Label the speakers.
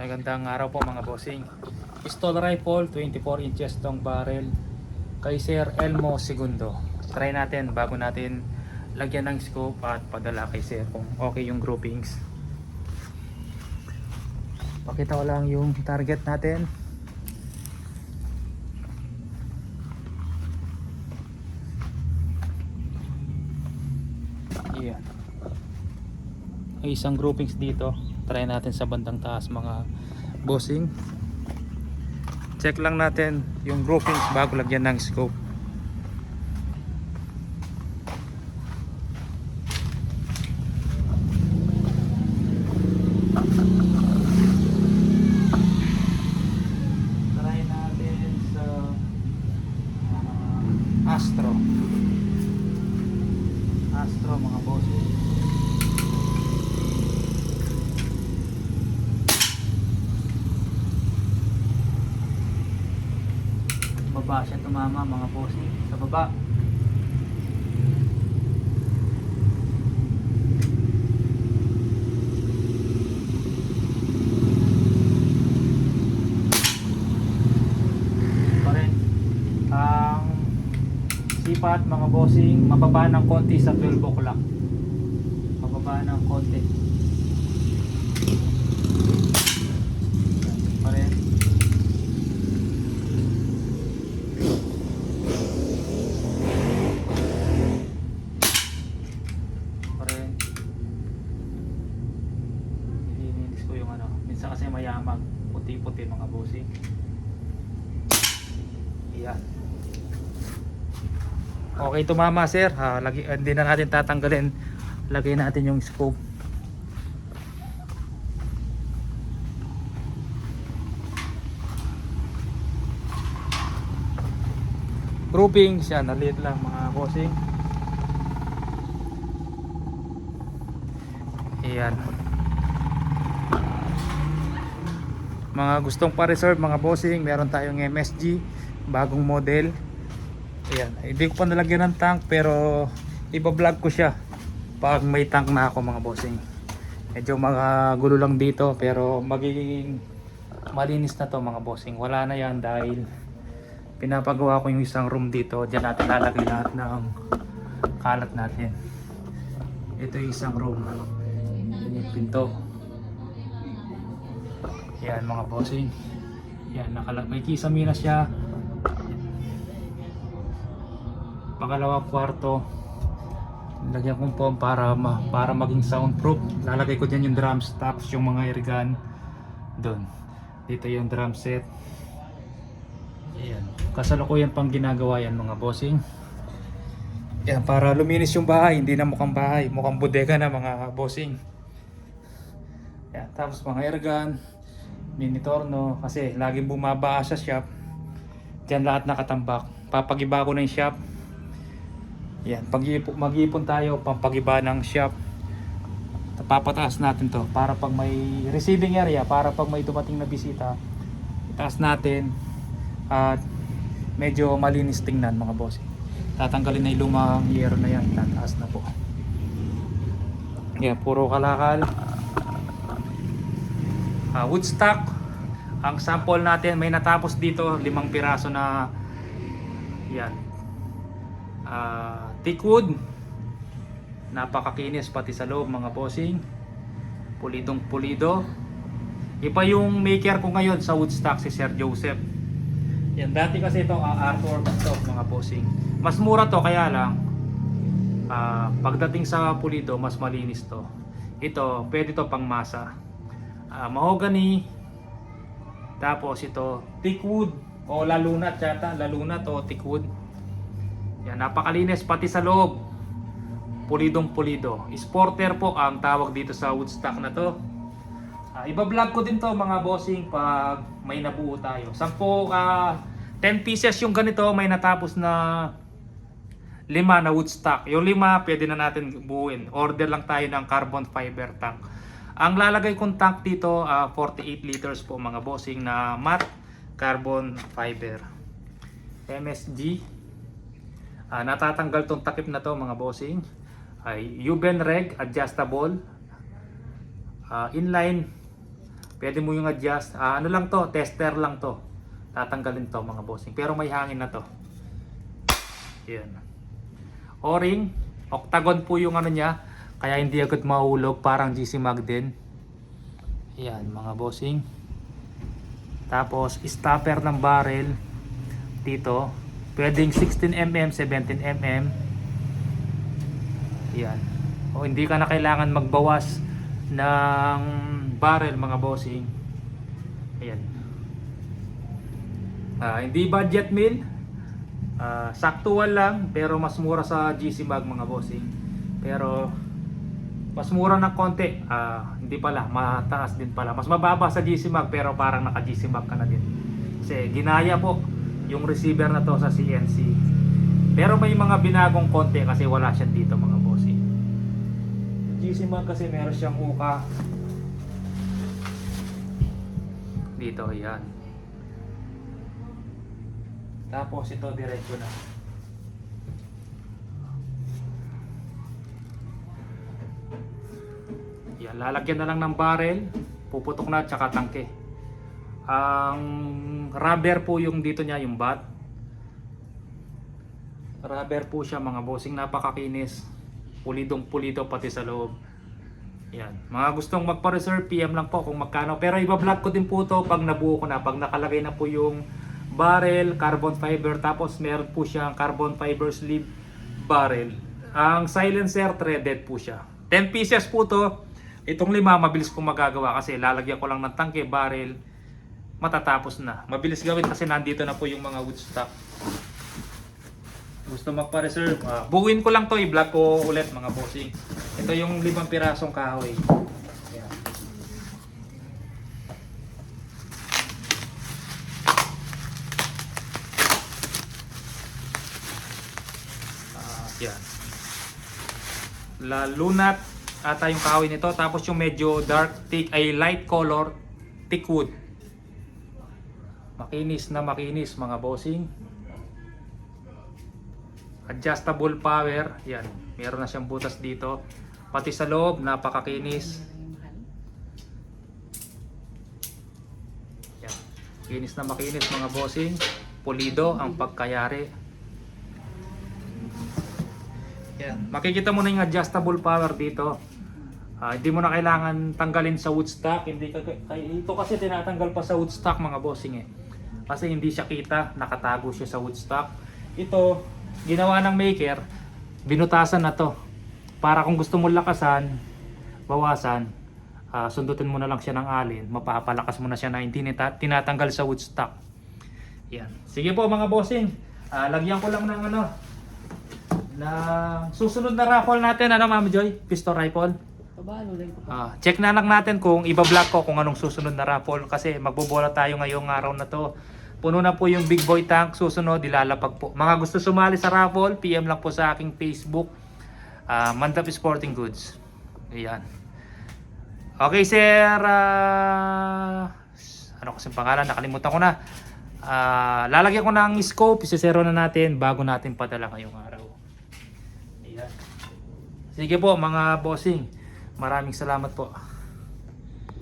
Speaker 1: Magandang araw po mga bossing. Pistol rifle, 24 inches tong barrel kay Sir Elmo Segundo. Try natin bago natin lagyan ng scope at padala kay Sir kung okay yung groupings. Pakita ko lang yung target natin. Yan. May isang groupings dito. Try natin sa bandang taas mga bossing. Check lang natin yung groupings bago lagyan ng scope. Try natin sa Astro. Astro mga bossing. Baba siya tumama mga bossing, sa baba. Pa rin ang sipat mga bossing, mababa ng konti sa 12 o'clock, mababa ng konti pa rin. Minsan kasi mayamag, puti-puti mga bossing. Yan. Okay tumama sir. Hindi na natin tatanggalin. Lagay natin yung scope. Groupings yan, naliit lang mga bossing. Yan. Mga gustong pa-reserve mga bossing, meron tayong MSG bagong model. Ayan, hindi ko pa nalagyan ng tank pero iba-vlog ko siya pag may tank na ako mga bossing. Medyo mga gulo lang dito pero magiging malinis na to mga bossing. Wala na yan dahil pinapagawa ko yung isang room dito. Diyan natin lalagay lahat ng kalat natin. Ito yung isang room. Yan yung pinto. Yan mga bossing. Yan, may kisame na siya. Pangalawa kwarto. Lagyan kong foam para maging soundproof. Lalagay ko dyan yung drums tapos yung mga airgun doon. Dito yung drum set. Yan. Kasalukuyan pang ginagawa yan mga bossing. Yan, para luminis yung bahay. Hindi na mukhang bahay. Mukhang bodega na mga bossing. Yan, tapos mga airgun. Mini-torno kasi laging bumaba sa shop. Diyan lahat nakatambak. Papagiba ko na yung shop. Yan, mag-iipon tayo pampagiba ng shop. Papataas natin to para pag may receiving area, para pag may dumating na bisita, itaas natin at medyo malinis tingnan mga boss. Tatanggalin na yung lumang yero na yan, tataas na po. Yan, puro kalakal. Wood stock. Ang sample natin may natapos dito 5 piraso na yan. Thick wood. Napakakinis pati sa loob mga bossing. Pulidong pulido. Iba yung maker ko ngayon sa wood stock, si Sir Joseph. Yan, dati kasi ito Arthur to mga bossing. Mas mura to kaya lang pagdating sa pulido mas malinis to. Ito pwede to pang masa. Mahogany. Tapos ito thick wood o lalunat yata, lalunat o thick wood. Yan, napakalinis pati sa loob. Pulidong pulido. Sporter po ang tawag dito sa wood stock na to. Iba-vlog ko din to mga bossing pag may nabuo tayo. 10 pieces yung ganito, may natapos na 5 na wood stock. Yung 5 pwede na natin buuin. Order lang tayo ng carbon fiber tank. Ang lalagay kong tank dito 48 liters po mga bossing na matte carbon fiber. MSG. Natatanggal tong takip na to mga bossing. Uben Reg adjustable. Inline Pwede mo yung adjust. Ano lang to, tester lang to. Tatanggalin to mga bossing. Pero may hangin na to. Yan. O-ring, octagon po yung ano niya. Kaya hindi agad mahulog, parang GC Mag din. Yan mga bossing. Tapos stopper ng barrel dito. Pwedeng 16mm, 17mm. Yan. O hindi ka na kailangan magbawas ng barrel mga bossing. Ayan. Hindi budget meal. Saktual lang pero mas mura sa GC Mag mga bossing. Pero mas mura ng konti. Hindi pala, mataas din pala. Mas mababa sa GC Mag pero parang naka GC Mag ka na din. Kasi ginaya po yung receiver na to sa CNC. Pero may mga binagong konti kasi wala siya dito mga bossing. GC Mag kasi meron siyang uka dito, yan. Tapos ito diretso na. Yan, lalagyan na lang ng barrel, puputok na tsaka tangke. Ang rubber po yung dito niya, yung bat. Rubber po siya mga bossing, napakakinis. Pulidong pulido pati sa loob. Yan. Mga gustong magpa-reserve, PM lang po kung magkano. Pero iba-vlog ko din po to pag nabuo ko na. Pag nakalagay na po yung barrel, carbon fiber, tapos meron po siyang carbon fiber sleeve barrel. Ang silencer, threaded po siya. 10 pieces po to. Itong 5, mabilis kong magagawa kasi lalagyan ko lang ng tangke, barrel, matatapos na. Mabilis gawin kasi nandito na po yung mga wood stock. Gusto magpa-reserve, buuin ko lang to, i-vlog ko ulit mga bossing. Ito yung 5 pirasong kahoy. Ayan. Yan. Lunat ata yung kahoy nito, tapos yung medyo dark thick ay light color thick wood. Makinis na makinis mga bossing. Adjustable power, yan. Meron na siyang butas dito. Pati sa loob, napakakinis. Yan. Kinis na makinis mga bossing. Pulido ang pagkayari. Yan. Makikita mo na yung adjustable power dito. Hindi mo na kailangan tanggalin sa wood stock. Ito kasi tinatanggal pa sa wood stock mga bossing eh. Kasi hindi siya kita, nakatago siya sa wood stock. Ito, ginawa ng maker, binutasan na to. Para kung gusto mo lakasan, bawasan, sundutin mo na lang siya ng alin, mapapalakas mo na siya na hindi tinatanggal sa wood stock. Yan. Sige po mga bossing, lagyan ko lang ng na susunod na raffle natin, Ma'am Joy? Pistol rifle. Check na lang natin kung iba-vlog ko kung anong susunod na raffle kasi magbobola tayo ngayong araw na to. Puno na po yung Big Boy Tank, susunod ilalapag po. Mga gusto sumali sa raffle, PM lang po sa aking Facebook, Mandap Sporting Goods. Ayan. Okay sir, ano kasing pangalan, nakalimutan ko na. Lalagyan ko ng scope, isisero na natin bago natin padala ngayong araw. Ayan. Sige po mga bossing, maraming salamat po.